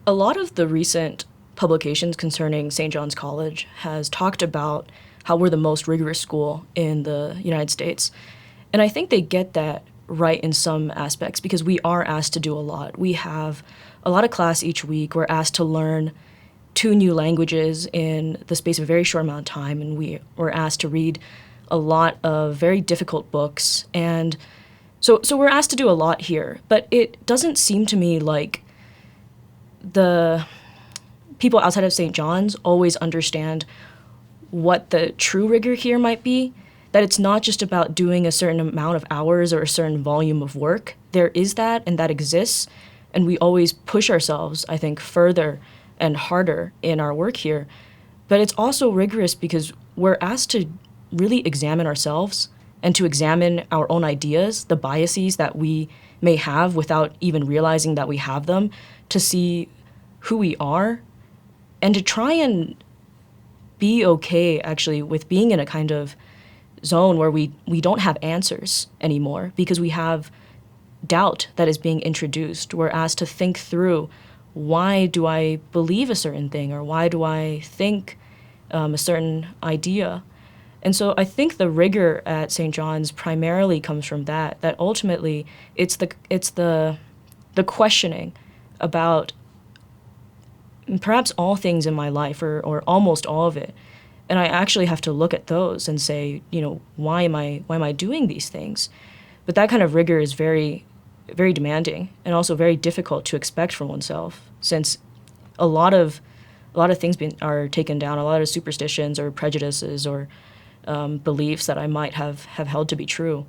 A lot of the recent publications concerning St. John's College has talked about how we're the most rigorous school in the United States. And I think they get that right in some aspects because we are asked to do a lot. We have a lot of class each week. We're asked to learn two new languages in the space of a very short amount of time, and we were asked to read a lot of very difficult books. And so we're asked to do a lot here, but it doesn't seem to me like the people outside of St. John's always understand what the true rigor here might be, that it's not just about doing a certain amount of hours or a certain volume of work. There is that, and that exists, and we always push ourselves, I think, further and harder in our work here. But it's also rigorous because we're asked to really examine ourselves and to examine our own ideas, the biases that we may have without even realizing that we have them, to see who we are, and to try and be okay, actually, with being in a kind of zone where we don't have answers anymore because we have doubt that is being introduced. We're asked to think through, why do I believe a certain thing, or why do I think a certain idea? And so I think the rigor at St. John's primarily comes from that ultimately it's the questioning about perhaps all things in my life, or almost all of it. And I actually have to look at those and say, why am I doing these things? But that kind of rigor is very, very demanding and also very difficult to expect from oneself, since a lot of things are taken down, a lot of superstitions or prejudices or beliefs that I might have held to be true.